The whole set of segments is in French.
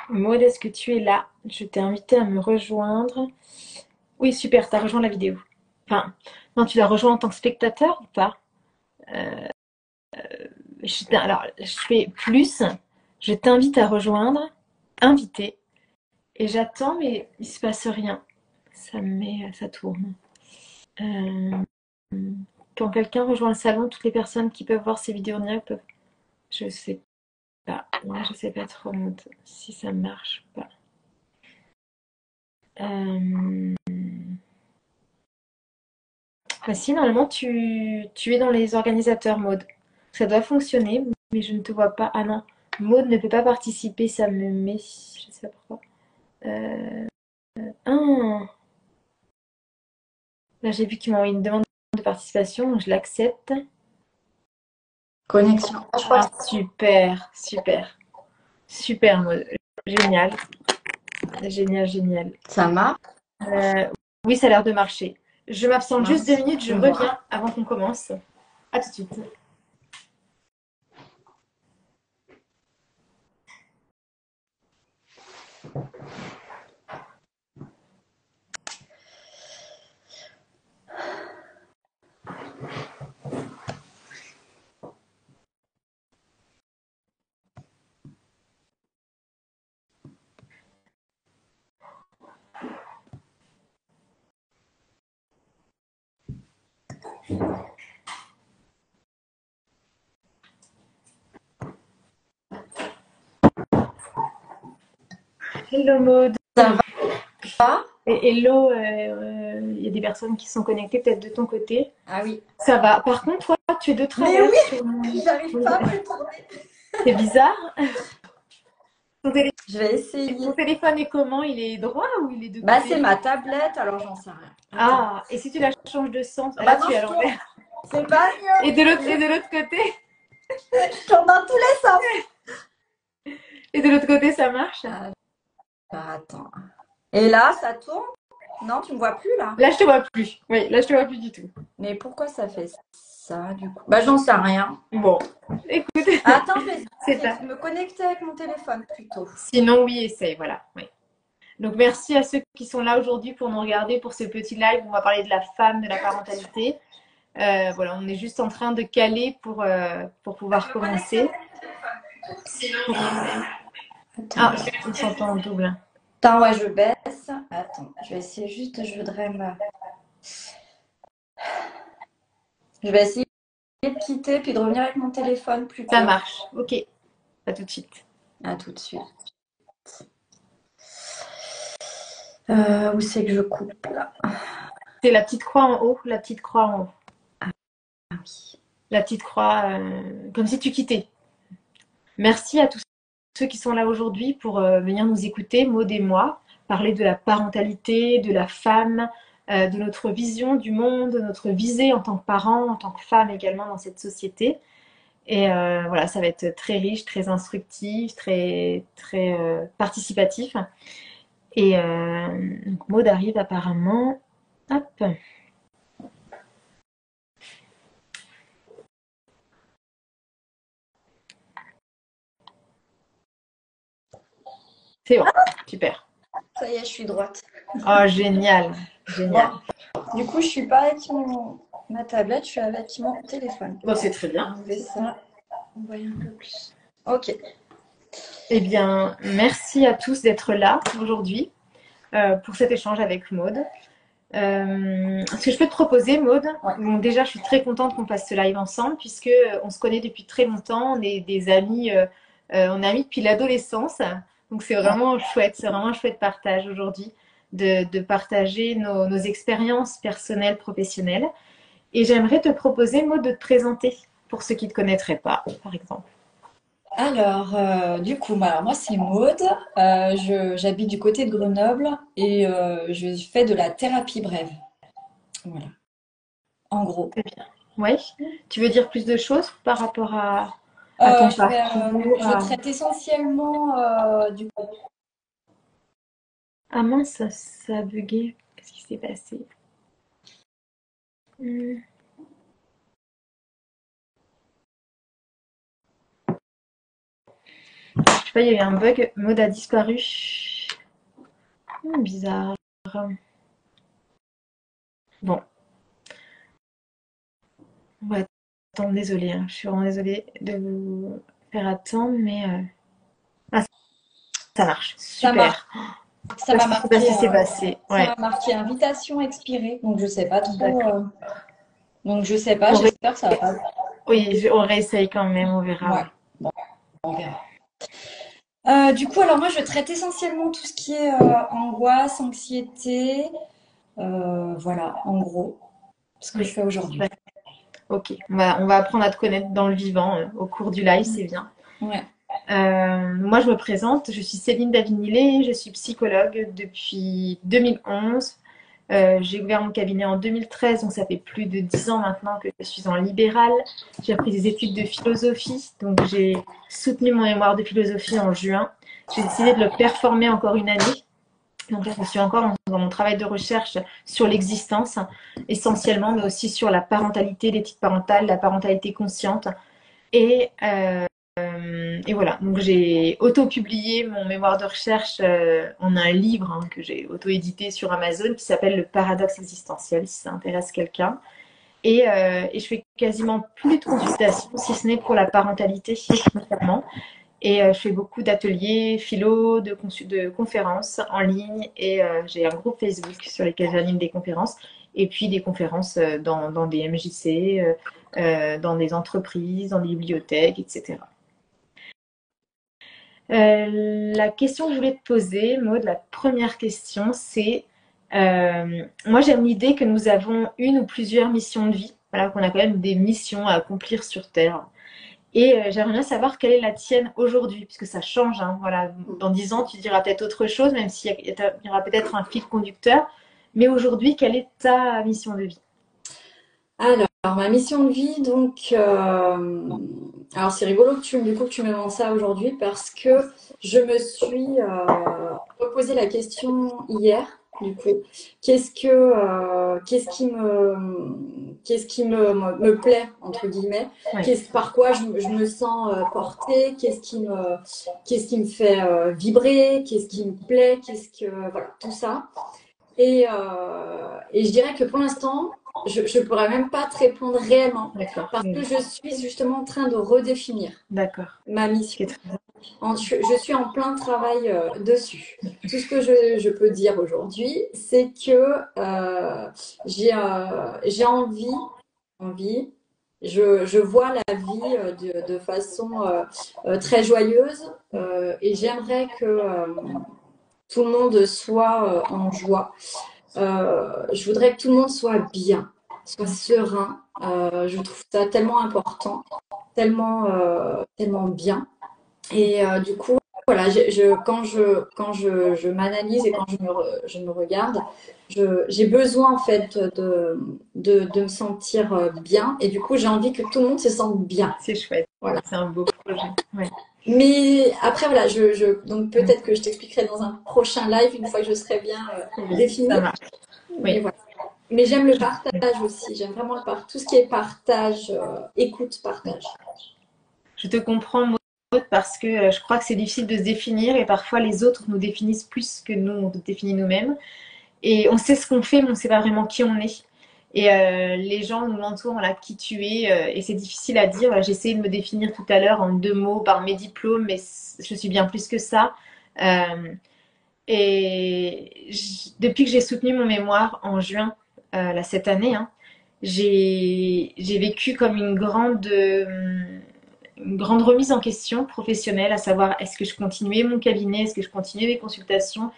Maud, est-ce que tu es là? Je t'ai invité à me rejoindre. Oui, super, tu as rejoint la vidéo. Enfin, non, tu l'as rejoint en tant que spectateur ou pas? Alors, je fais plus. Je t'invite à rejoindre, invité, et j'attends, mais il se passe rien. Ça tourne. Euh, Quand quelqu'un rejoint le salon, toutes les personnes qui peuvent voir ces vidéos en direct peuvent. Je sais pas. Moi, je sais pas trop, Maud, si ça marche ou pas. Euh, Bah si, normalement, tu es dans les organisateurs, Maud. Ça doit fonctionner, mais je ne te vois pas. Ah non, Maud ne peut pas participer, ça me met. Je sais pas pourquoi. Euh, ah, là, j'ai vu qu'il m'a envoyé une demande de participation, donc je l'accepte. Connexion. Ah, je crois Ah, que super, super, super, Maud. Génial, génial, génial. ça marche. Euh, oui, ça a l'air de marcher. Je m'absente juste deux Mince, minutes, je je vois. reviens avant qu'on commence. À tout de suite. Hello, Maud. Ça va? Et hello, il y a des personnes qui sont connectées peut-être de ton côté. Ah oui. Ça va. Par contre, toi, tu es de Mais travers oui, sur mon. j'arrive Oui, pas à me tourner. c'est bizarre. Ton, télé- Je vais Ton essayer. téléphone est comment? Il est droit ou il est de Bah, c'est côté? ma tablette, alors j'en sais rien. Attends. Ah, et si tu la changes de sens? Ah Là, bah non, tu es à je tourne. l'envers. C'est pas Et mieux. de l'autre côté? Je tourne dans tous les sens. Et de l'autre côté, ça marche? Ah, bah, attends. Et là, ça tourne? Non, tu me vois plus là? Là, je te vois plus. Oui, là, je te vois plus du tout. Mais pourquoi ça fait ça du coup? Bah, j'en sais rien. Bon, écoute, Attends, je vais c'est essayer ça. de me connecter avec mon téléphone plutôt. Sinon, oui, essaye, voilà. Oui. Donc merci à ceux qui sont là aujourd'hui pour nous regarder pour ce petit live où on va parler de la femme, de la parentalité. Voilà, on est juste en train de caler pour pouvoir commencer. Attends. Ah, on s'entend en double. Attends, ouais, je baisse. Attends, je vais essayer juste, Je vais essayer de quitter puis de revenir avec mon téléphone Ça plutôt. marche. Ok, à tout de suite. À tout de suite. Où c'est que je coupe là? C'est la petite croix en haut, la petite croix en haut. Ah oui. La petite croix, comme si tu quittais. Merci à tous ceux qui sont là aujourd'hui pour venir nous écouter, Maud et moi, parler de la parentalité, de la femme, de notre vision du monde, de notre visée en tant que parent, en tant que femme également dans cette société. Et voilà, ça va être très riche, très instructif, très, très participatif. Et donc Maud arrive apparemment. Hop, c'est bon, super. Ça y est, je suis droite. Oh, génial, Bon, génial. du coup, je suis pas avec ma tablette, je suis avec mon téléphone. Bon, c'est très bien. Enlever ça. On voit un peu plus. Ok. Eh bien, merci à tous d'être là aujourd'hui pour cet échange avec Maud. Ce que je peux te proposer, Maud, Ouais. bon, déjà, je suis très contente qu'on fasse ce live ensemble puisque on se connaît depuis très longtemps, on est des amis, on est amis depuis l'adolescence, donc c'est vraiment un chouette partage aujourd'hui de partager nos expériences personnelles, professionnelles. Et j'aimerais te proposer, Maud, de te présenter pour ceux qui ne te connaîtraient pas, par exemple. Alors, du coup, moi c'est Maude. J'habite du côté de Grenoble et je fais de la thérapie brève. Voilà, en gros. Très bien. Oui. Tu veux dire plus de choses par rapport à ton parcours, Je traite essentiellement du Ah mince, ça a bugué. Qu'est-ce qui s'est passé? Hmm. Je sais pas, il y a eu un bug. Maud a disparu. Bizarre. Bon, on va attendre. Désolée, hein. Je suis vraiment désolée de vous faire attendre, mais ah, ça marche. Ça m'a Super. ça Je m'a sais pas marqué, si c'est passé. ça Ouais, m'a marqué invitation expirée. Donc je sais pas trop. d'accord. Donc je sais pas. On ré- J'espère que ça va pas. Oui, on réessaye quand même, on verra. Ouais, Ouais. on verra. Du coup, alors moi, je traite essentiellement tout ce qui est angoisse, anxiété, voilà, en gros, ce que je Oui, fais aujourd'hui. d'accord. Ok, on va apprendre à te connaître dans le vivant au cours du live, c'est bien. Ouais. Moi, je me présente, je suis Céline Davinilé, je suis psychologue depuis 2011. J'ai ouvert mon cabinet en 2013, donc ça fait plus de 10 ans maintenant que je suis en libéral. J'ai appris des études de philosophie, donc j'ai soutenu mon mémoire de philosophie en juin. J'ai décidé de le performer encore une année. Donc là, je suis encore dans mon travail de recherche sur l'existence, essentiellement, mais aussi sur la parentalité, l'éthique parentale, la parentalité consciente. Et, euh, et voilà, donc j'ai auto-publié mon mémoire de recherche en un livre que j'ai auto-édité sur Amazon qui s'appelle Le paradoxe existentiel, si ça intéresse quelqu'un. Et je fais quasiment plus de consultations, si ce n'est pour la parentalité, notamment. Et je fais beaucoup d'ateliers, philo, de conférences en ligne. Et j'ai un groupe Facebook sur lequel j'anime des conférences. Et puis des conférences dans des MJC, dans des entreprises, dans des bibliothèques, etc. La question que je voulais te poser, Maud, la première question, c'est moi j'aime l'idée que nous avons une ou plusieurs missions de vie, voilà, qu'on a quand même des missions à accomplir sur Terre. Et j'aimerais bien savoir quelle est la tienne aujourd'hui, puisque ça change, hein, voilà. Dans 10 ans, tu diras peut-être autre chose, même s'il y aura peut-être un fil conducteur. Mais aujourd'hui, quelle est ta mission de vie? Alors, ma mission de vie, donc, alors c'est rigolo que tu me demandes ça aujourd'hui parce que je me suis reposé la question hier, du coup, qu'est-ce qui me plaît, entre guillemets, Ouais, par quoi je me sens portée, qu'est-ce qui me fait vibrer, qu'est-ce qui me plaît, voilà, tout ça. Et je dirais que pour l'instant, je ne pourrais même pas te répondre réellement d'accord. parce que je suis justement en train de redéfinir D'accord. ma Ce qui est mission. très bien. Je suis en plein travail dessus. Tout ce que je peux dire aujourd'hui, c'est que j'ai envie, je vois la vie de façon très joyeuse et j'aimerais que tout le monde soit en joie. Je voudrais que tout le monde soit bien, soit serein. Je trouve ça tellement important, tellement bien. Et du coup, voilà, quand je m'analyse et quand je me regarde, j'ai besoin en fait de me sentir bien. Et du coup, j'ai envie que tout le monde se sente bien. C'est chouette. Voilà. C'est un beau projet. Ouais. Mais après, voilà, donc peut-être que je t'expliquerai dans un prochain live une fois que je serai bien Oui, ça définie. marche. Mais Oui. voilà. Mais j'aime le partage aussi. J'aime vraiment tout ce qui est partage, écoute, partage. Je te comprends, Maud, parce que je crois que c'est difficile de se définir et parfois les autres nous définissent plus que nous, on nous définit nous-mêmes. Et on sait ce qu'on fait, mais on ne sait pas vraiment qui on est. Et les gens nous entourent, voilà, qui tu es. Et c'est difficile à dire. Voilà, j'ai essayé de me définir tout à l'heure en 2 mots par mes diplômes, mais je suis bien plus que ça. Euh, Depuis que j'ai soutenu mon mémoire en juin là, cette année, hein, j'ai vécu comme une grande remise en question professionnelle, à savoir est-ce que je continuais mon cabinet, est-ce que je continuais mes consultations,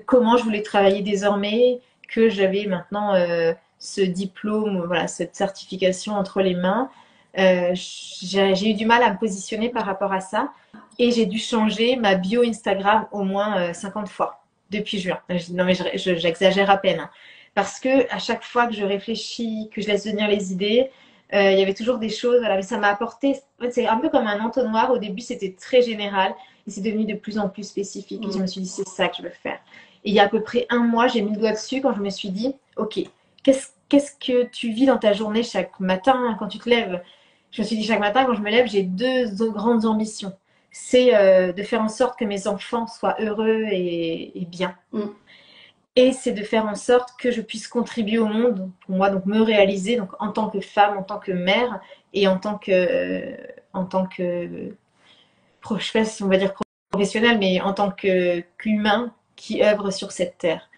comment je voulais travailler désormais, que j'avais maintenant ce diplôme, voilà, cette certification entre les mains. J'ai eu du mal à me positionner par rapport à ça et j'ai dû changer ma bio Instagram au moins 50 fois depuis juin. Non mais j'exagère à peine, hein. Parce que à chaque fois que je réfléchis, que je laisse venir les idées, il y avait toujours des choses, voilà, mais ça m'a apporté, en fait, c'est un peu comme un entonnoir. Au début, c'était très général et c'est devenu de plus en plus spécifique. Et je me suis dit, c'est ça que je veux faire. Et il y a à peu près un mois, j'ai mis le doigt dessus quand je me suis dit, ok, qu'est-ce que tu vis dans ta journée chaque matin quand tu te lèves? Je me suis dit, chaque matin, quand je me lève, j'ai deux grandes ambitions. c'est de faire en sorte que mes enfants soient heureux et bien. Mm. Et c'est de faire en sorte que je puisse contribuer au monde, pour moi, donc me réaliser donc, en tant que femme, en tant que mère et en tant que je sais pas si on va dire professionnel, mais en tant qu'humain qui œuvre sur cette terre.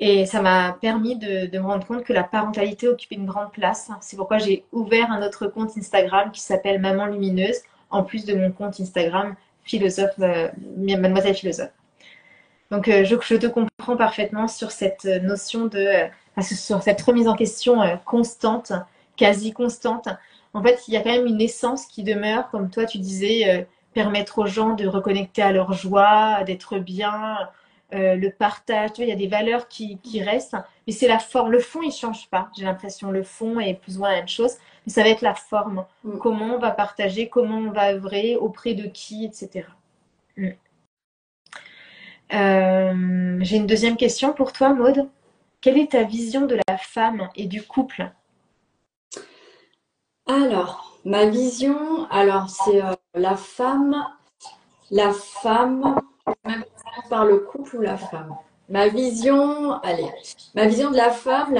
Et ça m'a permis de me rendre compte que la parentalité occupait une grande place. C'est pourquoi j'ai ouvert un autre compte Instagram qui s'appelle Maman Lumineuse, en plus de mon compte Instagram philosophe, Mademoiselle Philosophe. Donc je te comprends parfaitement sur cette notion sur cette remise en question constante, quasi constante. En fait, il y a quand même une essence qui demeure, comme toi tu disais, permettre aux gens de reconnecter à leur joie, d'être bien, le partage. Tu vois, il y a des valeurs qui restent, mais c'est la forme. Le fond, il change pas. J'ai l'impression le fond est plus ou moins la même chose, mais ça va être la forme. Comment on va partager, comment on va œuvrer, auprès de qui, etc. J'ai une deuxième question pour toi, Maude. Quelle est ta vision de la femme et du couple? Alors, ma vision, alors c'est la femme, même par le couple ou la femme. Ma vision, allez, ma vision de la femme,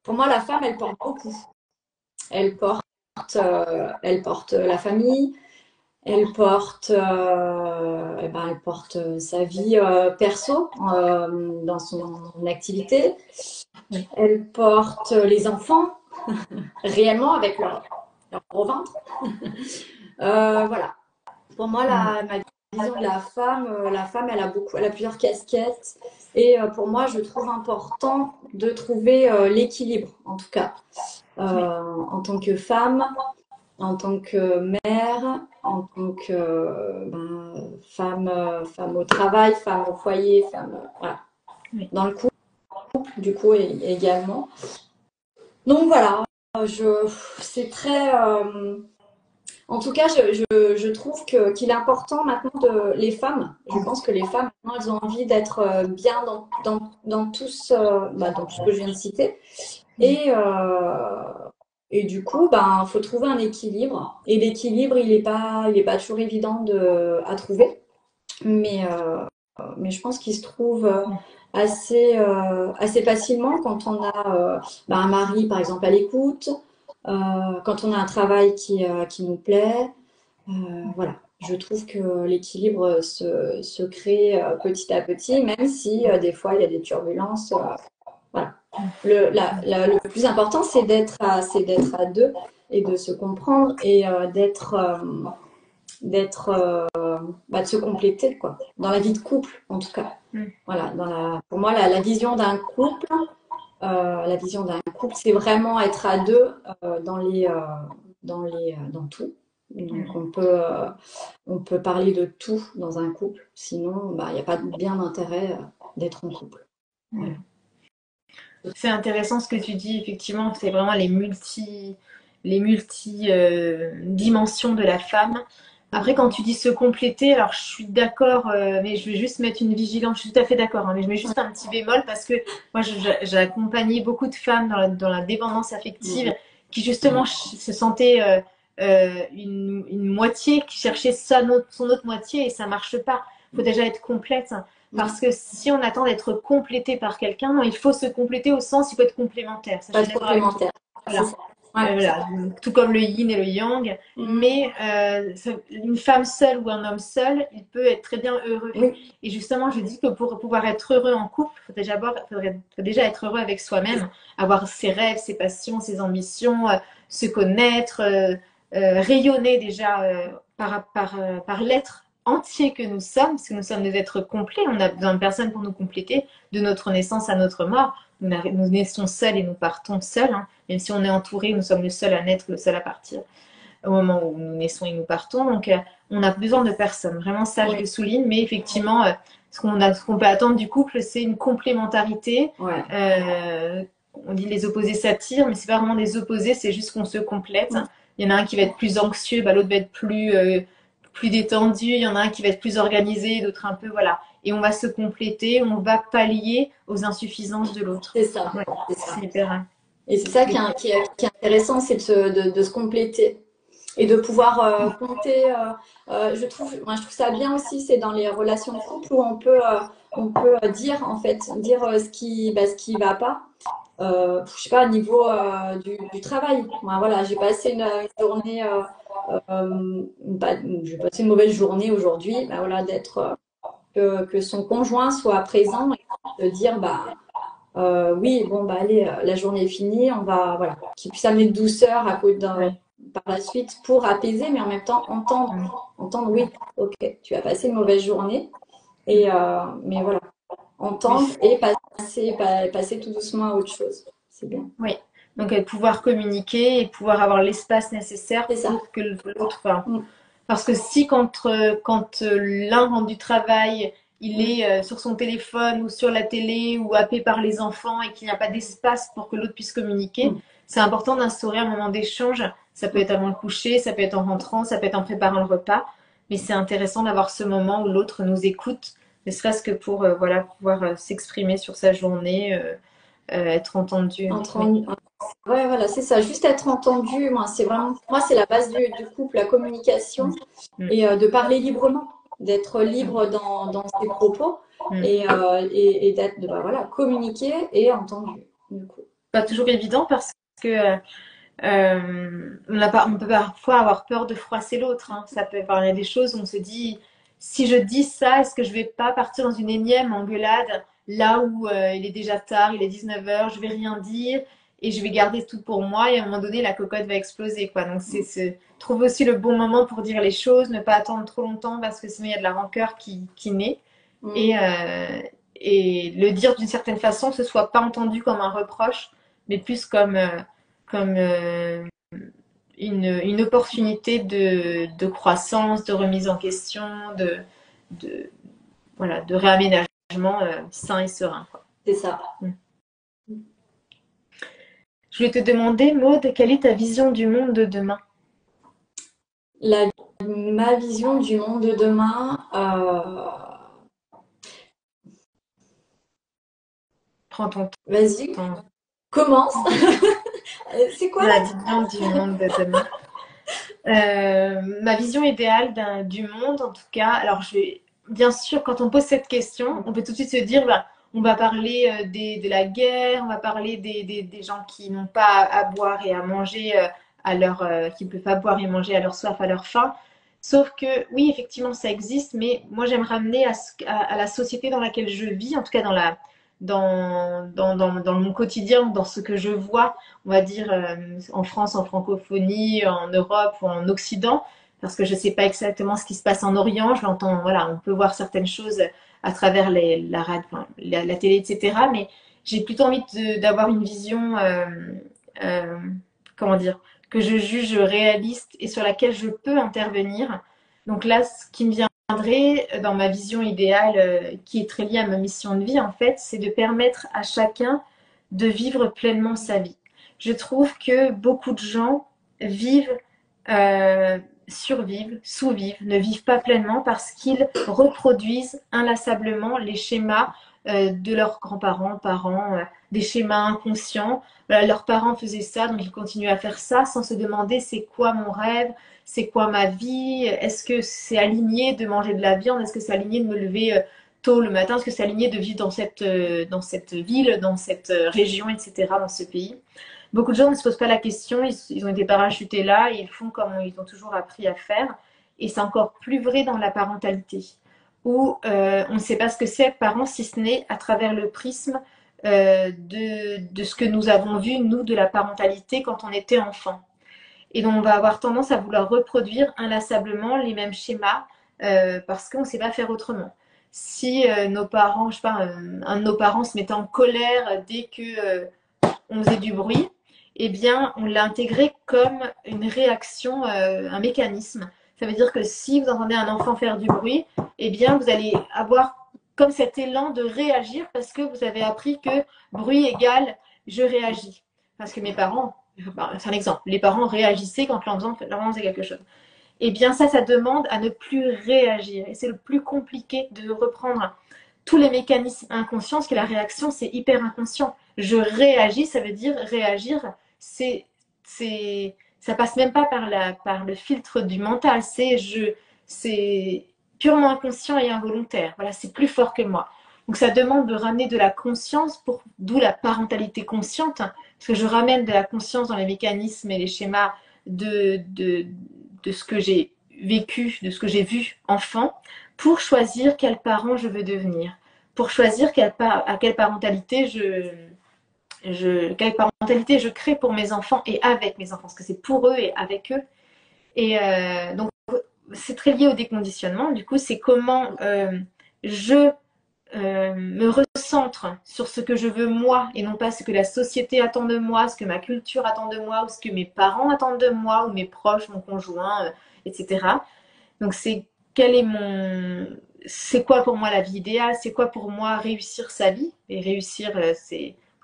pour moi, la femme, elle porte beaucoup. Elle porte la famille, elle porte sa vie perso dans son activité. Elle porte les enfants réellement avec leur gros ventre. Voilà. Pour moi, ma vision de la femme, elle a plusieurs casquettes. Et pour moi, je trouve important de trouver l'équilibre, en tout cas, en tant que femme, en tant que mère, en tant que femme au travail, femme au foyer, voilà. Dans le couple, du coup, également. Donc voilà, c'est très. En tout cas, je trouve qu'il est important maintenant les femmes. Je pense que les femmes maintenant, elles ont envie d'être bien dans tout dans tout ce que je viens de citer. Et du coup, faut trouver un équilibre. Et l'équilibre, il est pas toujours évident à trouver. Mais je pense qu'il se trouve assez facilement quand on a un mari, par exemple, à l'écoute, quand on a un travail qui nous plaît. Voilà, je trouve que l'équilibre se crée petit à petit, même si des fois il y a des turbulences. Voilà. Le plus important, c'est d'être à deux et de se comprendre et de se compléter, quoi. Dans la vie de couple, en tout cas. Voilà, pour moi, la vision d'un couple, c'est vraiment être à deux dans tout. Donc on peut parler de tout dans un couple, sinon il n'y a pas bien d'intérêt d'être en couple. Voilà. C'est intéressant ce que tu dis, effectivement, c'est vraiment les multi dimensions de la femme. Après, quand tu dis se compléter, alors je suis d'accord, mais je vais juste mettre une vigilance. Je suis tout à fait d'accord, hein, mais je mets juste un petit bémol parce que moi, j'ai accompagné beaucoup de femmes dans la dépendance affective qui justement se sentaient une moitié, qui cherchait son autre moitié et ça marche pas. Il faut déjà être complète. Parce que si on attend d'être complété par quelqu'un, il faut se compléter au sens, il faut être complémentaire. Ça, être complémentaire. Voilà. Voilà. Tout comme le yin et le yang. Mais une femme seule ou un homme seul, il peut être très bien heureux. Et justement, je dis que pour pouvoir être heureux en couple, il faut déjà être heureux avec soi-même, avoir ses rêves, ses passions, ses ambitions, se connaître, rayonner déjà par l'être entier que nous sommes, parce que nous sommes des êtres complets, on n'a besoin de personne pour nous compléter, de notre naissance à notre mort. Nous naissons seuls et nous partons seuls, hein. Même si on est entouré, nous sommes le seul à naître, le seul à partir au moment où nous naissons et nous partons. Donc on a besoin de personne, vraiment ça je le souligne, mais effectivement ce qu'on peut attendre du couple, c'est une complémentarité. On dit les opposés s'attirent, mais c'est pas vraiment des opposés, c'est juste qu'on se complète. Il y en a un qui va être plus anxieux, l'autre va être plus détendu, il y en a un qui va être plus organisé, d'autres un peu, voilà. Et on va se compléter, on va pallier aux insuffisances de l'autre. C'est ça. C'est hyper. Et c'est ça qui est intéressant, c'est de se compléter. et de pouvoir compter. Moi, je trouve ça bien aussi, c'est dans les relations de couple où on peut dire en fait, dire ce qui va pas. Je sais pas, au niveau du travail. Moi, voilà, j'ai passé une journée, j'ai passé une mauvaise journée aujourd'hui. Bah, voilà, que son conjoint soit présent et de dire, bah, oui, bon, bah, allez, la journée est finie, on va, voilà, qu'il puisse amener de douceur à côté Oui. par la suite pour apaiser, mais en même temps entendre, oui, ok, tu as passé une mauvaise journée, mais voilà, Oui. entendre et passer tout doucement à autre chose. C'est bien. Oui. Donc, pouvoir communiquer et pouvoir avoir l'espace nécessaire C'est ça. pour que l'autre, enfin, Mm, parce que si quand l'un rentre du travail, il mm, est sur son téléphone ou sur la télé ou happé par les enfants et qu'il n'y a pas d'espace pour que l'autre puisse communiquer, mm, c'est important d'instaurer un moment d'échange. Ça peut mm. être avant le coucher, ça peut être en rentrant, ça peut être en préparant le repas, mais c'est intéressant d'avoir ce moment où l'autre nous écoute, ne serait-ce que pour voilà, pouvoir s'exprimer sur sa journée, être entendu. Oui. Entendre, ouais, voilà, c'est ça. Juste être entendu, moi, c'est vraiment, pour moi, c'est la base du couple, la communication Mm, et de parler librement, d'être mm, libre dans ses propos mm. et d'être, bah, voilà, communiquer et entendu, du coup. Pas toujours évident parce que on peut parfois avoir peur de froisser l'autre, hein. Ça peut, enfin, il y a des choses où on se dit, si je dis ça, est-ce que je vais pas partir dans une énième engueulade là où il est déjà tard, il est 19 h, je vais rien dire et je vais garder tout pour moi et à un moment donné la cocotte va exploser, quoi. Donc trouver aussi le bon moment pour dire les choses, ne pas attendre trop longtemps parce que sinon il y a de la rancœur qui naît Mm. et, euh, et le dire d'une certaine façon, que ce soit pas entendu comme un reproche, mais plus comme une opportunité de croissance, de remise en question, de, voilà, de réaménagement sain et serein, quoi. C'est ça. Mm. Je voulais te demander, Maud, quelle est ta vision du monde de demain? Ma vision du monde de demain, Prends ton vas-y, temps. commence. C'est quoi Ma là? vision du monde de demain. Ma vision idéale du monde, en tout cas, alors bien sûr, quand on pose cette question, on peut tout de suite se dire, bah, on va parler de la guerre, on va parler des gens qui n'ont pas à boire et à manger qui ne peuvent pas boire et manger à leur soif, à leur faim. Sauf que, oui, effectivement, ça existe, mais moi, j'aime ramener à la société dans laquelle je vis, en tout cas dans mon quotidien, dans ce que je vois, on va dire, en France, en francophonie, en Europe ou en Occident, parce que je ne sais pas exactement ce qui se passe en Orient. Je l'entends, voilà, on peut voir certaines choses à travers la télé, etc. Mais j'ai plutôt envie d'avoir une vision, euh, comment dire, que je juge réaliste et sur laquelle je peux intervenir. Donc là, ce qui me viendrait dans ma vision idéale, qui est très liée à ma mission de vie, en fait, c'est de permettre à chacun de vivre pleinement sa vie. Je trouve que beaucoup de gens vivent, euh, survivent, sous-vivent, ne vivent pas pleinement parce qu'ils reproduisent inlassablement les schémas de leurs grands-parents, parents, des schémas inconscients. Voilà, leurs parents faisaient ça, donc ils continuent à faire ça sans se demander c'est quoi mon rêve, c'est quoi ma vie, est-ce que c'est aligné de manger de la viande, est-ce que c'est aligné de me lever tôt le matin, est-ce que c'est aligné de vivre dans cette ville, dans cette région, etc., dans ce pays. Beaucoup de gens ne se posent pas la question, ils ont été parachutés là et ils font comme ils ont toujours appris à faire. Et c'est encore plus vrai dans la parentalité, où on ne sait pas ce que c'est être parent, si ce n'est à travers le prisme de ce que nous avons vu, nous, de la parentalité quand on était enfant. Et donc, on va avoir tendance à vouloir reproduire inlassablement les mêmes schémas parce qu'on ne sait pas faire autrement. Si nos parents, je sais pas, un de nos parents se mettait en colère dès que on faisait du bruit, eh bien, on l'a intégré comme une réaction, un mécanisme. Ça veut dire que si vous entendez un enfant faire du bruit, eh bien, vous allez avoir comme cet élan de réagir parce que vous avez appris que bruit égale je réagis. Parce que mes parents, c'est un exemple, les parents réagissaient quand l'enfant faisait quelque chose. Eh bien, ça demande à ne plus réagir. Et c'est le plus compliqué de reprendre tous les mécanismes inconscients, parce que la réaction, c'est hyper inconscient. Je réagis, ça veut dire réagir, c'est ça passe même pas par le filtre du mental. C'est purement inconscient et involontaire. Voilà, c'est plus fort que moi. Donc ça demande de ramener de la conscience, d'où la parentalité consciente, hein, parce que je ramène de la conscience dans les mécanismes et les schémas de ce que j'ai vécu, de ce que j'ai vu enfant, pour choisir quel parent je veux devenir, pour choisir à quelle parentalité quelle parentalité je crée pour mes enfants et avec mes enfants, parce que c'est pour eux et avec eux. Et donc, c'est très lié au déconditionnement. Du coup, c'est comment je me recentre sur ce que je veux moi et non pas ce que la société attend de moi, ce que ma culture attend de moi ou ce que mes parents attendent de moi ou mes proches, mon conjoint, etc. Donc, c'est quoi pour moi la vie idéale, c'est quoi pour moi réussir sa vie. Et réussir,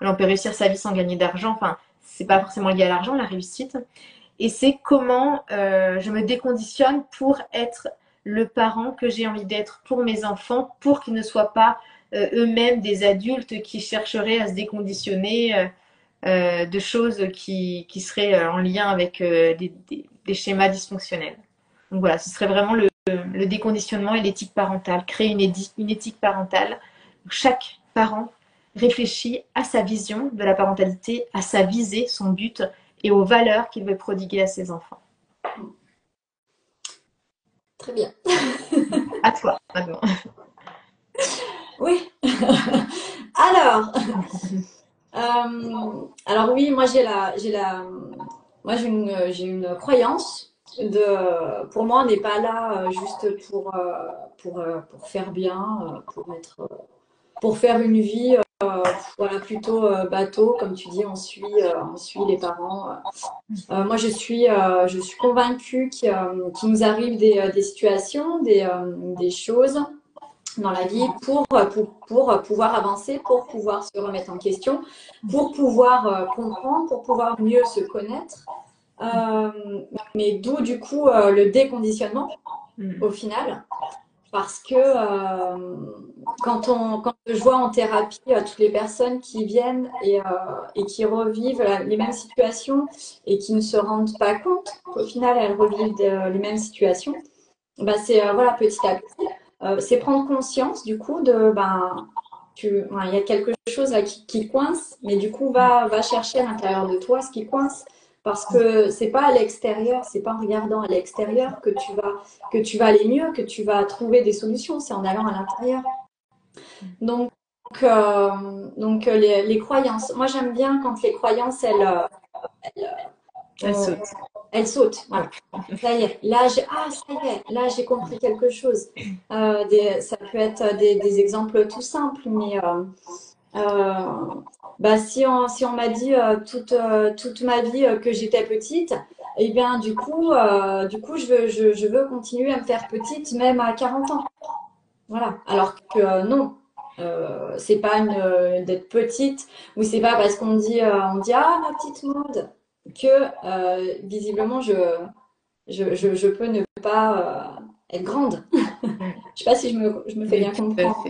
on peut réussir sa vie sans gagner d'argent, enfin, c'est pas forcément lié à l'argent, la réussite. Et c'est comment je me déconditionne pour être le parent que j'ai envie d'être pour mes enfants, pour qu'ils ne soient pas eux-mêmes des adultes qui chercheraient à se déconditionner de choses qui seraient en lien avec des schémas dysfonctionnels. Donc voilà, ce serait vraiment le déconditionnement et l'éthique parentale, créer une éthique parentale. Chaque parent réfléchit à sa vision de la parentalité, à sa visée, son but et aux valeurs qu'il veut prodiguer à ses enfants. Très bien. À toi, maintenant. Oui. Alors, alors oui, moi j'ai une croyance pour moi, on n'est pas là juste pour faire bien, pour faire une vie, voilà, plutôt bateau, comme tu dis, on suit les parents. Moi, je suis convaincue qu'il nous arrive des situations, des choses dans la vie pour pouvoir avancer, pour pouvoir se remettre en question, pour pouvoir comprendre, pour pouvoir mieux se connaître. Mais d'où du coup le déconditionnement au final. Parce que quand je vois en thérapie toutes les personnes qui viennent et qui revivent les mêmes situations et qui ne se rendent pas compte qu'au final elles revivent les mêmes situations, bah c'est voilà, petit à petit, c'est prendre conscience du coup de il y a quelque chose là qui coince, mais du coup va chercher à l'intérieur de toi ce qui coince. Parce que c'est pas à l'extérieur, c'est pas en regardant à l'extérieur que tu vas aller mieux, que tu vas trouver des solutions, c'est en allant à l'intérieur. Donc, les croyances. Moi, j'aime bien quand les croyances, elles sautent. Voilà. Ça y est, là j'ai compris quelque chose. Ça peut être des exemples tout simples, mais si on m'a dit toute ma vie que j'étais petite, eh bien du coup je veux continuer à me faire petite même à 40 ans. Voilà. Alors que non, c'est pas d'être petite ou c'est pas parce on dit ah ma petite Maud que visiblement je peux ne pas être grande. Je sais pas si je me fais bien comprendre.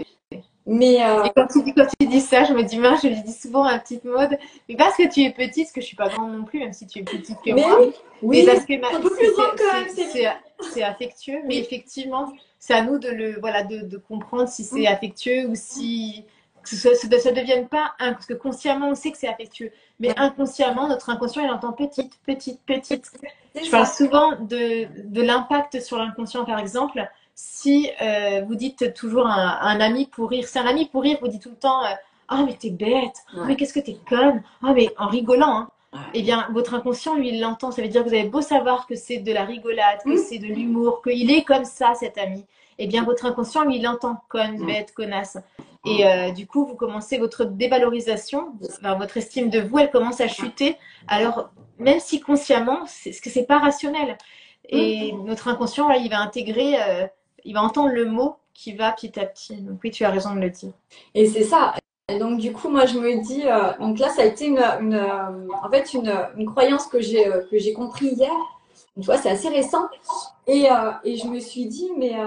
Mais et quand tu dis ça, je me dis, mince, je lui dis souvent à petite Maud, mais parce que tu es petite, parce que je suis pas grande non plus, même si tu es plus petite que moi. Oui, mais parce que un peu plus grande quand même, c'est affectueux, mais effectivement, c'est à nous de comprendre si c'est affectueux ou si que ça ne devienne pas parce que consciemment on sait que c'est affectueux, mais inconsciemment notre inconscient il entend petite, petite, petite. Je parle souvent de l'impact sur l'inconscient, par exemple. Si vous dites toujours à un ami pour rire, si un ami pour rire vous dit tout le temps ah mais t'es bête, oh, mais qu'est-ce que t'es conne, ah mais en rigolant, hein, eh bien votre inconscient lui il l'entend. Ça veut dire que vous avez beau savoir que c'est de la rigolade, que c'est de l'humour, qu'il est comme ça cet ami, eh bien votre inconscient lui il l'entend, conne, bête, connasse. Et du coup vous commencez votre dévalorisation, votre estime de vous elle commence à chuter. Alors même si consciemment c'est pas rationnel. Et notre inconscient là, il va intégrer il va entendre le mot qui va petit à petit. Donc oui, tu as raison de le dire. Et c'est ça. Et donc du coup, moi je me dis, donc là ça a été en fait une croyance que j'ai compris hier. Tu vois, c'est assez récent. Et je me suis dit, mais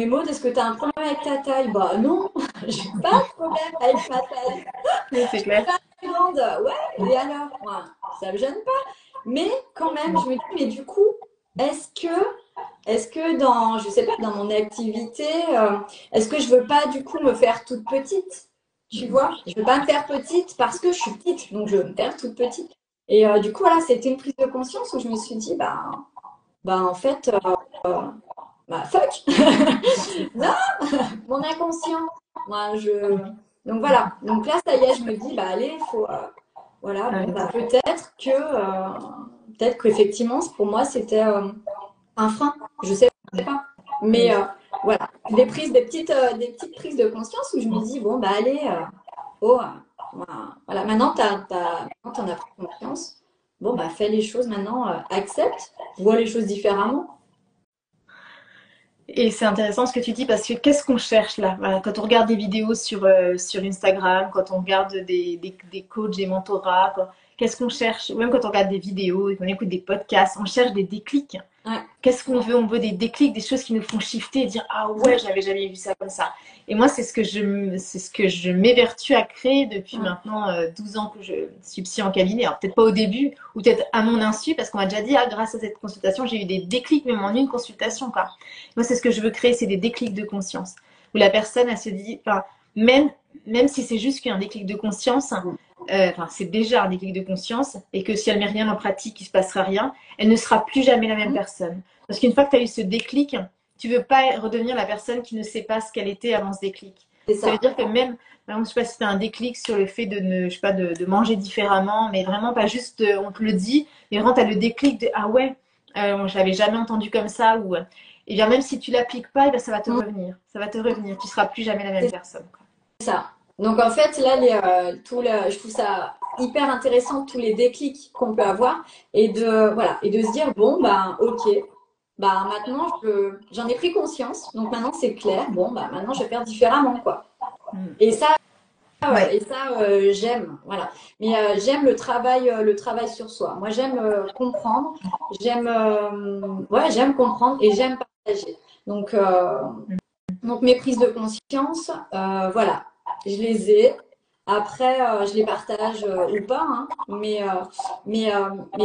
Maud, est-ce que tu as un problème avec ta taille? Bah non, j'ai pas de problème avec ma taille. Oui, c'est clair. Pas grande, ouais. Et alors, ça me gêne pas. Mais quand même, je me dis, mais du coup, est-ce que dans, je sais pas, dans mon activité, est-ce que je veux pas du coup me faire toute petite? Tu vois, je veux pas me faire petite parce que je suis petite, donc je veux me faire toute petite. Et du coup, voilà, c'était une prise de conscience où je me suis dit, bah en fait, bah fuck, non, mon inconscient. Moi, donc voilà. Donc là, ça y est, je me dis, bah allez, il faut, voilà, bon, bah, peut-être qu'effectivement, pour moi, c'était un frein. Je sais pas. Mais voilà, des petites prises de conscience où je me dis, bon, bah allez, oh, voilà, maintenant, t'en as pris conscience. Bon, bah fais les choses maintenant, accepte, vois les choses différemment. Et c'est intéressant ce que tu dis parce que qu'est-ce qu'on cherche là? Voilà, quand on regarde des vidéos sur Instagram, quand on regarde des coachs, des mentorats, qu'est-ce qu'on cherche? Même quand on regarde des vidéos, qu'on écoute des podcasts, on cherche des déclics. Ouais. Qu'est-ce qu'on veut? On veut des déclics, des choses qui nous font shifter et dire ah ouais, j'avais jamais vu ça comme ça. Et moi, c'est ce que je m'évertue à créer depuis maintenant 12 ans que je suis psy en cabinet. Alors peut-être pas au début, ou peut-être à mon insu, parce qu'on m'a déjà dit ah grâce à cette consultation, j'ai eu des déclics même en une consultation quoi. Moi, c'est ce que je veux créer, c'est des déclics de conscience où la personne elle se dit, enfin même si c'est juste qu'un déclic de conscience. C'est déjà un déclic de conscience et que si elle met rien en pratique, il ne se passera rien, elle ne sera plus jamais la même personne. Parce qu'une fois que tu as eu ce déclic, tu ne veux pas redevenir la personne qui ne sait pas ce qu'elle était avant ce déclic. Ça veut dire que même, par exemple, je ne sais pas si tu as un déclic sur le fait de ne, je sais pas, de manger différemment, mais vraiment pas juste on te le dit, mais vraiment tu as le déclic de ah ouais, je l'avais jamais entendu comme ça, ou et bien même si tu l'appliques pas, ça va te revenir. Ça va te revenir. Tu ne seras plus jamais la même personne. C'est ça. Donc en fait, là, je trouve ça hyper intéressant tous les déclics qu'on peut avoir et de se dire bon ben ok, bah maintenant j'en ai pris conscience, donc maintenant c'est clair, bon bah maintenant je vais faire différemment quoi. Et ça, j'aime, voilà. Mais j'aime le travail sur soi. Moi j'aime comprendre, j'aime comprendre et j'aime partager. Donc mes prises de conscience, voilà, je les ai. Après, je les partage ou pas, hein, mais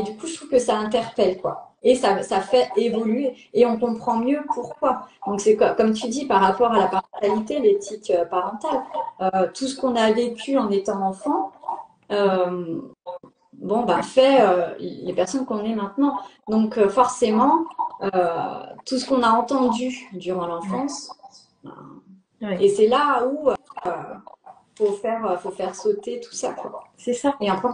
du coup, je trouve que ça interpelle, quoi. Et ça fait évoluer et on comprend mieux pourquoi. Donc, c'est comme tu dis, par rapport à la parentalité, l'éthique parentale, tout ce qu'on a vécu en étant enfant, fait les personnes qu'on est maintenant. Donc, forcément, tout ce qu'on a entendu durant l'enfance, et c'est là où faut faire sauter tout ça, quoi. C'est ça. Et après,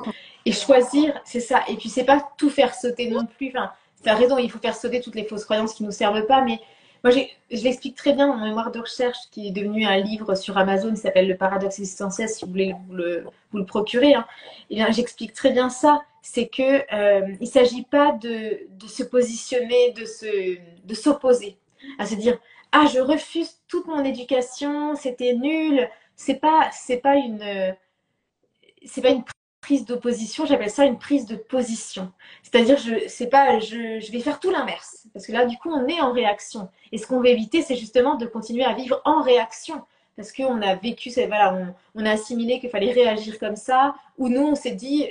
et choisir, c'est ça. Et puis c'est pas tout faire sauter non plus. Enfin, tu as raison, il faut faire sauter toutes les fausses croyances qui nous servent pas. Mais moi, je l'explique très bien dans mon mémoire de recherche, qui est devenu un livre sur Amazon, qui s'appelle Le paradoxe existentiel, si vous voulez vous le procurer. Hein. Et bien, j'explique très bien ça. C'est que il s'agit pas de se positionner, de s'opposer, à se dire ah je refuse toute mon éducation, c'était nul. C'est pas une prise d'opposition, j'appelle ça une prise de position. C'est-à-dire, je vais faire tout l'inverse. Parce que là, du coup, on est en réaction. Et ce qu'on veut éviter, c'est justement de continuer à vivre en réaction. Parce qu'on a vécu, on a assimilé qu'il fallait réagir comme ça, ou nous, on s'est dit,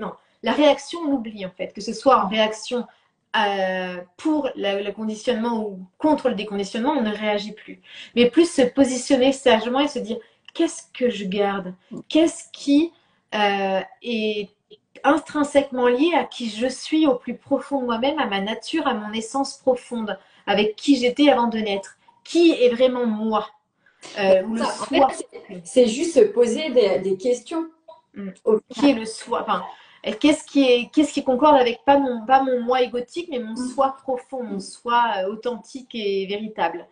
non. La réaction, on oublie, en fait. Que ce soit en réaction pour le conditionnement ou contre le déconditionnement, on ne réagit plus. Mais plus se positionner sagement et se dire, qu'est-ce que je garde? Qu'est-ce qui est intrinsèquement lié à qui je suis au plus profond de moi-même, à ma nature, à mon essence profonde, avec qui j'étais avant de naître. Qui est vraiment moi ou le soi. C'est juste se poser des questions. Qui est le soi, enfin, qu'est-ce qui concorde avec pas mon moi égotique, mais mon soi profond, mon soi authentique et véritable.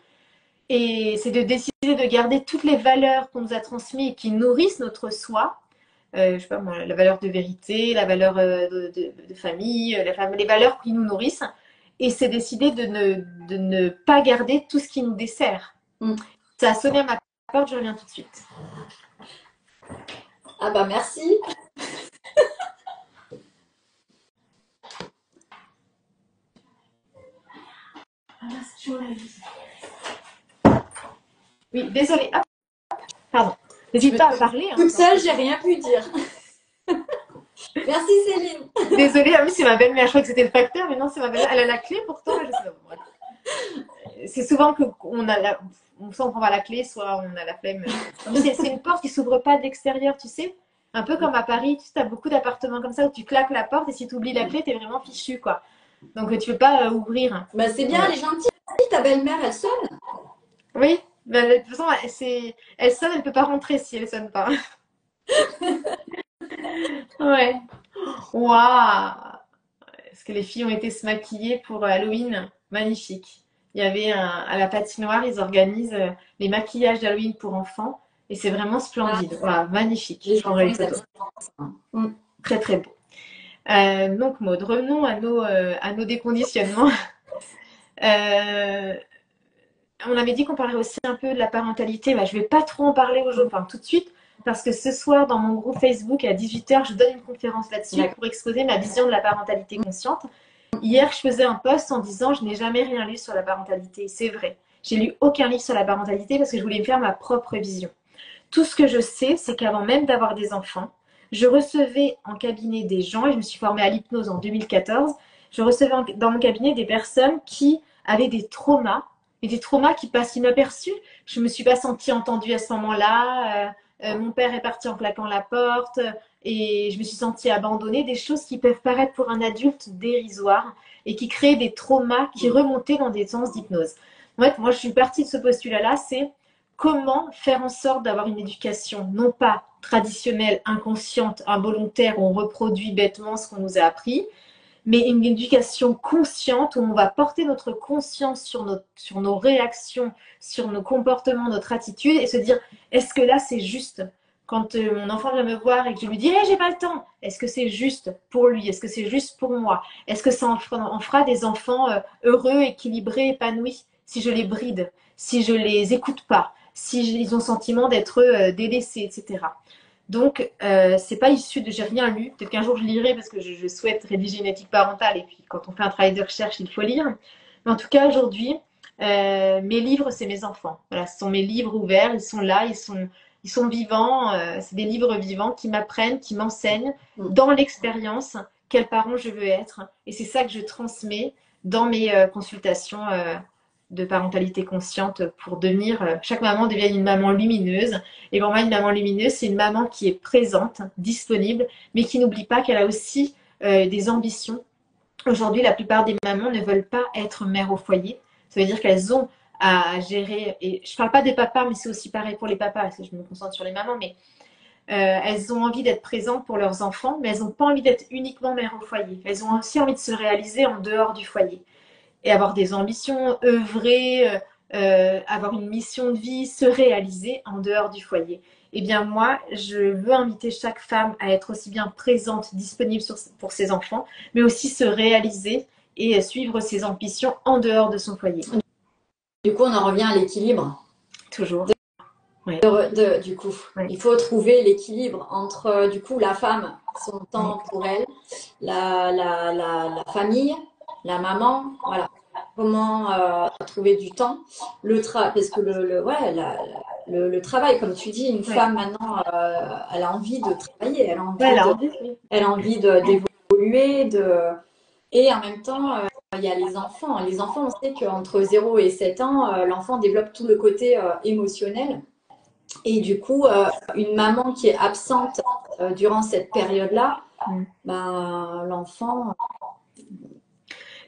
Et c'est de décider de garder toutes les valeurs qu'on nous a transmises et qui nourrissent notre soi. Je sais pas moi, la valeur de vérité, la valeur de famille, les valeurs qui nous nourrissent. Et c'est décider de ne pas garder tout ce qui nous dessert. Ça a sonné à ma porte, je reviens tout de suite. Ah bah merci. Oui, désolée. Hop. Pardon. N'hésite pas à parler. Toute seule, j'ai rien pu dire. Merci Céline. Désolée, ah oui, c'est ma belle-mère. Je crois que c'était le facteur, mais non, c'est ma belle-mère. Elle a la clé pourtant. Je sais pas. Bref. C'est souvent qu'on a soit on prend pas la clé, soit on a la flemme. C'est une porte qui s'ouvre pas de l'extérieur, tu sais. Un peu comme à Paris, tu as beaucoup d'appartements comme ça où tu claques la porte et si tu oublies la clé, t'es vraiment fichu, quoi. Donc tu peux pas ouvrir. Bah, c'est bien, elle est gentille, ta belle-mère, elle sonne. Oui, bah, de toute façon, elle sonne, elle peut pas rentrer si elle sonne pas. Ouais. Waouh! Est-ce que les filles ont été se maquiller pour Halloween? Magnifique. Il y avait à la patinoire, ils organisent les maquillages d'Halloween pour enfants et c'est vraiment splendide. Waouh, magnifique. Les Je prendrai les enfants, ils photos. aiment ça. Très très beau. Donc Maud, revenons à nos déconditionnements. Euh, on avait dit qu'on parlerait aussi un peu de la parentalité. Bah, je ne vais pas trop en parler aujourd'hui, enfin tout de suite, parce que ce soir, dans mon groupe Facebook, à 18h, je donne une conférence là-dessus pour exposer ma vision de la parentalité consciente. Hier, je faisais un post en disant je n'ai jamais rien lu sur la parentalité. C'est vrai. J'ai lu aucun livre sur la parentalité parce que je voulais me faire ma propre vision. Tout ce que je sais, c'est qu'avant même d'avoir des enfants, je recevais en cabinet des gens, et je me suis formée à l'hypnose en 2014, je recevais dans mon cabinet des personnes qui avaient des traumas, et des traumas qui passent inaperçus. Je ne me suis pas sentie entendue à ce moment-là, mon père est parti en claquant la porte, et je me suis sentie abandonnée, des choses qui peuvent paraître pour un adulte dérisoires, et qui créent des traumas qui remontaient dans des sens d'hypnose. En fait, moi, je suis partie de ce postulat-là, c'est comment faire en sorte d'avoir une éducation non pas traditionnelle, inconsciente, involontaire, où on reproduit bêtement ce qu'on nous a appris, mais une éducation consciente où on va porter notre conscience sur nos réactions, sur nos comportements, notre attitude et se dire est-ce que là c'est juste quand mon enfant vient me voir et que je lui dis hey, j'ai pas le temps, est-ce que c'est juste pour lui, est-ce que c'est juste pour moi, est-ce que ça en fera des enfants heureux, équilibrés, épanouis si je les bride, si je les écoute pas, si ils ont le sentiment d'être délaissés, etc. Donc, c'est pas issu de j'ai rien lu. Peut-être qu'un jour je lirai parce que je souhaite rédiger une éthique parentale et puis quand on fait un travail de recherche, il faut lire. Mais en tout cas, aujourd'hui, mes livres, c'est mes enfants. Voilà, ce sont mes livres ouverts, ils sont là, ils sont vivants. C'est des livres vivants qui m'apprennent, qui m'enseignent dans l'expérience quel parent je veux être. Et c'est ça que je transmets dans mes consultations de parentalité consciente pour devenir, chaque maman devienne une maman lumineuse. Et pour moi, une maman lumineuse, c'est une maman qui est présente, disponible, mais qui n'oublie pas qu'elle a aussi des ambitions. Aujourd'hui, la plupart des mamans ne veulent pas être mère au foyer. Ça veut dire qu'elles ont à gérer, et je ne parle pas des papas, mais c'est aussi pareil pour les papas, parce que je me concentre sur les mamans, mais elles ont envie d'être présentes pour leurs enfants, mais elles n'ont pas envie d'être uniquement mère au foyer. Elles ont aussi envie de se réaliser en dehors du foyer et avoir des ambitions, œuvrer, avoir une mission de vie, se réaliser en dehors du foyer. Eh bien moi, je veux inviter chaque femme à être aussi bien présente, disponible pour ses enfants, mais aussi se réaliser et suivre ses ambitions en dehors de son foyer. Du coup, on en revient à l'équilibre. Toujours. Ouais. Du coup, ouais. Il faut trouver l'équilibre entre du coup la femme, son temps pour elle, la famille, la maman, voilà. Comment trouver du temps, parce que le travail, comme tu dis, une femme maintenant, elle a envie de travailler, elle a envie d'évoluer, et en même temps, il y a les enfants. Les enfants, on sait qu'entre 0 et 7 ans, l'enfant développe tout le côté émotionnel. Et du coup, une maman qui est absente durant cette période-là, ben, l'enfant.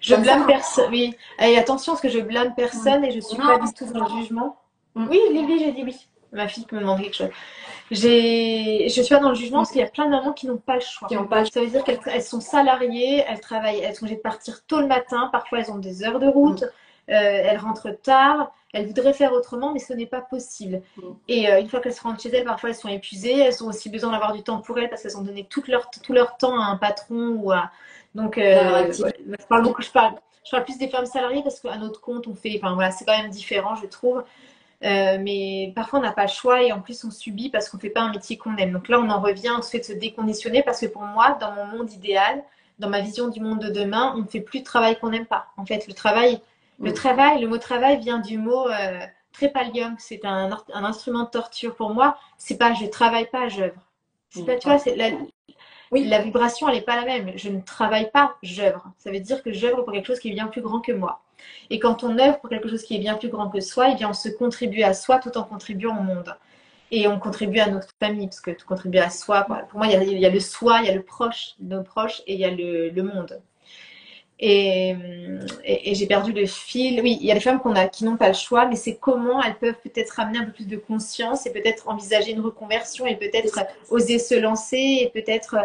Je blâme personne. Oui. Et attention, parce que je blâme personne et je suis pas du tout dans le jugement. Oui, Lily, j'ai dit oui. Ma fille me demande quelque chose. Je suis pas dans le jugement parce qu'il y a plein de mamans qui n'ont pas le choix. Ça veut dire qu'elles sont salariées, elles travaillent, elles sont obligées de partir tôt le matin. Parfois, elles ont des heures de route. Elles rentrent tard. Elles voudraient faire autrement, mais ce n'est pas possible. Et une fois qu'elles se rentrent chez elles, parfois elles sont épuisées. Elles ont aussi besoin d'avoir du temps pour elles parce qu'elles ont donné tout leur temps à un patron ou à. Donc, je parle plus des femmes salariées parce qu'à notre compte, on fait. Enfin voilà, c'est quand même différent, je trouve. Mais parfois on n'a pas le choix et en plus on subit parce qu'on ne fait pas un métier qu'on aime. Donc là on en revient au fait de se déconditionner parce que pour moi, dans mon monde idéal, dans ma vision du monde de demain, on ne fait plus de travail qu'on n'aime pas. En fait, le mot travail vient du mot trépalium. C'est un instrument de torture. Pour moi, c'est pas je travaille pas, j'œuvre. C'est pas, tu vois, Oui. la vibration, elle n'est pas la même. Je ne travaille pas, j'œuvre. Ça veut dire que j'œuvre pour quelque chose qui est bien plus grand que moi. Et quand on œuvre pour quelque chose qui est bien plus grand que soi, eh bien, on se contribue à soi tout en contribuant au monde. Et on contribue à notre famille, parce que tout contribue à soi. Pour moi, il y a le soi, il y a le proche, nos proches, et il y a le monde. Et j'ai perdu le fil. Oui, il y a des femmes qui n'ont pas le choix, mais c'est comment elles peuvent peut-être amener un peu plus de conscience et peut-être envisager une reconversion et peut-être oser se lancer et peut-être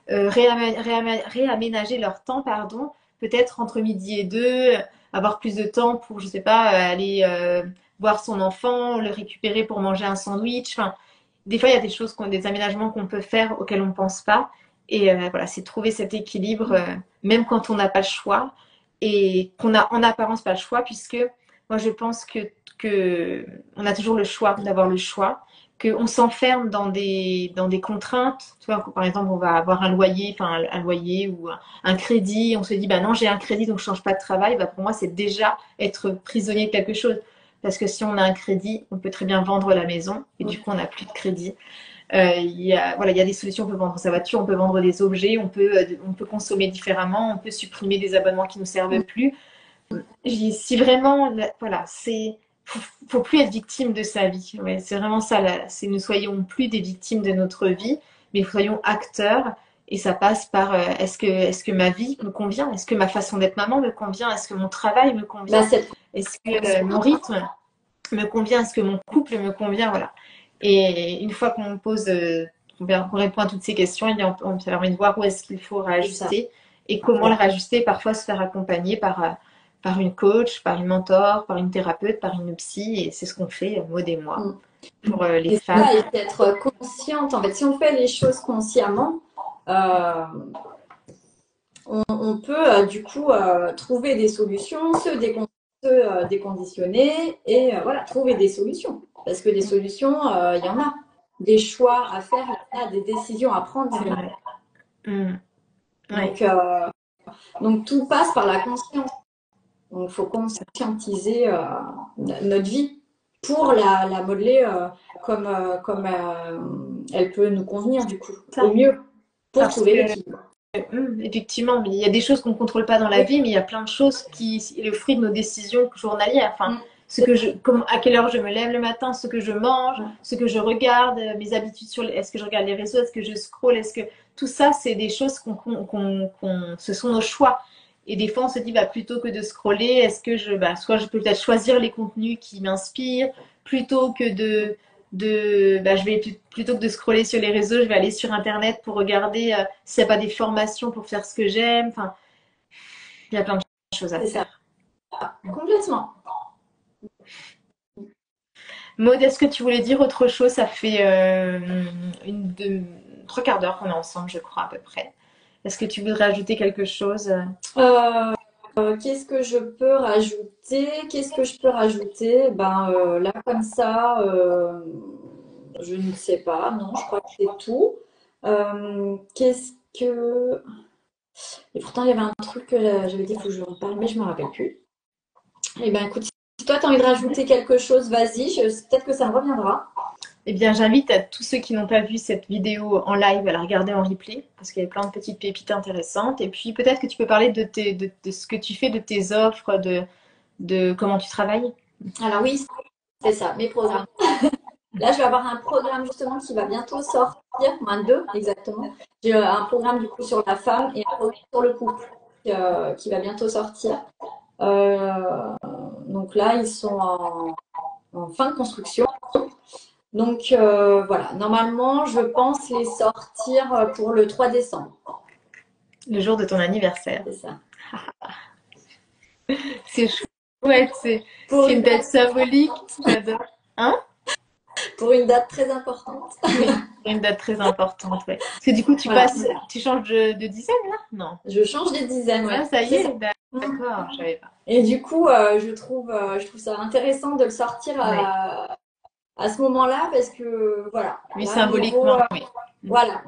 réaménager leur temps, pardon, peut-être entre midi et deux, avoir plus de temps pour, je sais pas, aller voir son enfant, le récupérer pour manger un sandwich. Enfin, des fois, il y a des choses, des aménagements qu'on peut faire auxquels on ne pense pas. Et voilà, c'est trouver cet équilibre, même quand on n'a pas le choix et qu'on a en apparence pas le choix, puisque moi je pense que on a toujours le choix d'avoir le choix, qu'on s'enferme dans des contraintes. Tu vois, par exemple, on va avoir un loyer, enfin un loyer ou un crédit, on se dit bah non, j'ai un crédit donc je change pas de travail. Bah, pour moi, c'est déjà être prisonnier de quelque chose. Parce que si on a un crédit, on peut très bien vendre la maison et du coup, on n'a plus de crédit. Voilà, il y a des solutions. On peut vendre sa voiture, on peut vendre des objets, on peut consommer différemment, on peut supprimer des abonnements qui ne nous servent plus. Si vraiment, voilà, faut plus être victime de sa vie. Ouais, c'est vraiment ça. Ne soyons plus des victimes de notre vie, mais soyons acteurs. Et ça passe par est-ce que ma vie me convient? Est-ce que ma façon d'être maman me convient? Est-ce que mon travail me convient? Est-ce que mon rythme me convient? Est-ce que mon couple me convient? Voilà. Et une fois qu'on pose, qu'on répond à toutes ces questions, eh bien, on permet de voir où est-ce qu'il faut réajuster et comment le réajuster. Parfois se faire accompagner par une coach, par une mentor, par une thérapeute, par une psy. Et c'est ce qu'on fait, Maud et moi, pour les femmes. Et être consciente. En fait, si on fait les choses consciemment, on peut du coup trouver des solutions, se déconditionner et voilà, trouver des solutions. Parce que des solutions, il y en a. Des choix à faire, il y en a, des décisions à prendre. Donc tout passe par la conscience. Donc il faut conscientiser notre vie pour la modeler comme elle peut nous convenir du coup, au mieux, pour trouver l'équilibre. Effectivement, mais il y a des choses qu'on ne contrôle pas dans la vie, mais il y a plein de choses qui sont le fruit de nos décisions journalières. Enfin, à quelle heure je me lève le matin, ce que je mange, ce que je regarde, mes habitudes est-ce que je regarde les réseaux, est-ce que je scrolle, tout ça, c'est des choses ce sont nos choix. Et des fois, on se dit, bah, plutôt que de scroller, est-ce que soit je peux peut-être choisir les contenus qui m'inspirent, plutôt que plutôt que de scroller sur les réseaux, je vais aller sur Internet pour regarder s'il n'y a pas des formations pour faire ce que j'aime. Enfin, il y a plein de choses à faire. Complètement. Maud, est-ce que tu voulais dire autre chose? Ça fait 3/4 d'heure qu'on est ensemble, je crois, à peu près. Est-ce que tu voudrais ajouter quelque chose? Qu'est-ce que je peux rajouter? Là, comme ça, je ne sais pas. Non, je crois que c'est tout. Et pourtant, il y avait un truc que j'avais dit, il faut que je en parle, mais je ne me rappelle plus. Eh bien, écoute, si toi, tu as envie de rajouter quelque chose, vas-y. Peut-être que ça me reviendra. Eh bien, j'invite à tous ceux qui n'ont pas vu cette vidéo en live à la regarder en replay, parce qu'il y a plein de petites pépites intéressantes. Et puis, peut-être que tu peux parler de ce que tu fais, de tes offres, de comment tu travailles. Alors oui, c'est ça, mes programmes. Là, je vais avoir un programme justement qui va bientôt sortir, deux exactement. J'ai un programme du coup sur la femme et un programme sur le couple qui va bientôt sortir. Donc là, ils sont en fin de construction. Donc voilà, normalement, je pense les sortir pour le 3 décembre. Le jour de ton anniversaire. C'est ça. C'est chouette, c'est une date symbolique. J'adore. Hein? Pour une date très importante. Oui, une date très importante, ouais. Parce que du coup, tu changes de dizaine, là? Non. Je change des dizaines, ouais. Ah, ça y est, d'accord, je savais pas. Et du coup, je trouve ça intéressant de le sortir à ce moment-là parce que, voilà. Oui, symboliquement, oui. Voilà,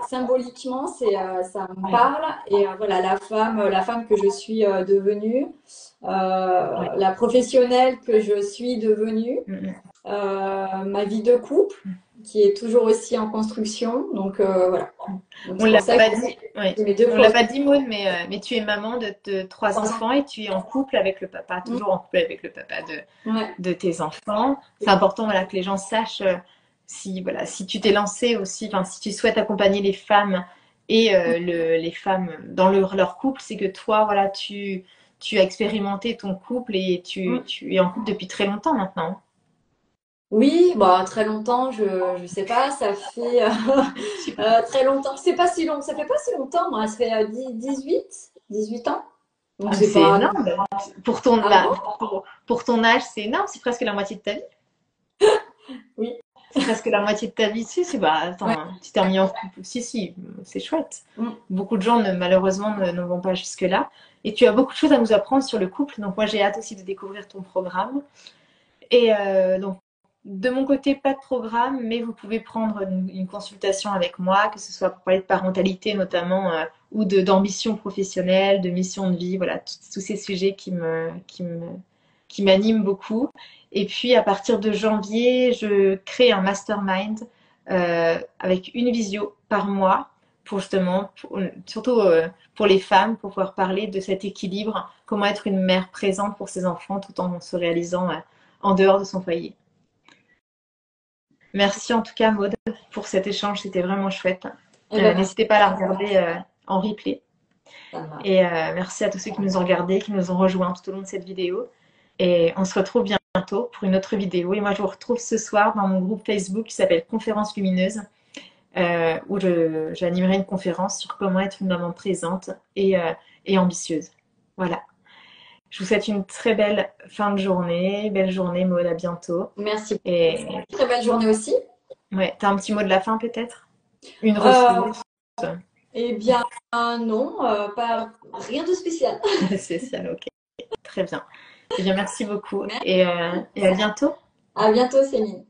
symboliquement, ça me parle. Et voilà, la femme que je suis devenue, la professionnelle que je suis devenue, ma vie de couple qui est toujours aussi en construction. Donc voilà. Donc, On c'est l'a pour ça pas que dit, ouais. j'ai mes deux On l'a projets. pas dit, Maud, mais tu es maman de trois enfants et tu es en couple avec le papa, Mm. toujours en couple avec le papa Ouais. de tes enfants. C'est important, voilà, que les gens sachent si, voilà, si tu t'es lancé aussi, enfin, si tu souhaites accompagner les femmes et les femmes dans leur couple, c'est que toi, voilà, tu as expérimenté ton couple et Mm. tu es en couple depuis très longtemps maintenant. Oui, bah, très longtemps, je sais pas, ça fait très longtemps. C'est pas si long, ça fait pas si longtemps, moi, ça fait 18 ans. Donc Ah, mais c'est c'est pas. énorme. Pour ton, Ah bah, bon? pour ton âge, c'est énorme. C'est presque la moitié de ta vie. Oui. C'est presque la moitié de ta vie. Si, bah, Ouais. attends, tu t'es remis en couple. Si, c'est chouette. Mm. Beaucoup de gens, malheureusement, ne vont pas jusque-là. Et tu as beaucoup de choses à nous apprendre sur le couple. Donc, moi, j'ai hâte aussi de découvrir ton programme. Et donc, de mon côté, pas de programme, mais vous pouvez prendre une consultation avec moi, que ce soit pour parler de parentalité notamment, ou d'ambition professionnelle, de mission de vie, voilà, tous ces sujets qui m'animent beaucoup. Et puis, à partir de janvier, je crée un mastermind avec une visio par mois pour justement, surtout pour les femmes, pour pouvoir parler de cet équilibre, comment être une mère présente pour ses enfants tout en se réalisant en dehors de son foyer. Merci en tout cas, Maud, pour cet échange. C'était vraiment chouette. Eh ben, N'hésitez pas à la regarder en replay. ça marche. Et merci à tous ceux qui nous ont regardés, qui nous ont rejoints tout au long de cette vidéo. Et on se retrouve bientôt pour une autre vidéo. Et moi, je vous retrouve ce soir dans mon groupe Facebook qui s'appelle Conférence Lumineuse, où j'animerai une conférence sur comment être une maman présente et ambitieuse. Voilà. Je vous souhaite une très belle fin de journée. Belle journée, Maud. À bientôt. Merci. Et Très belle journée aussi. ouais, t'as un petit mot de la fin peut-être? Une Euh, ressource eh bien, non, pas rien de spécial. spéciale, ok. Très bien. Eh bien, merci beaucoup Merci. et à bientôt. À bientôt, Céline.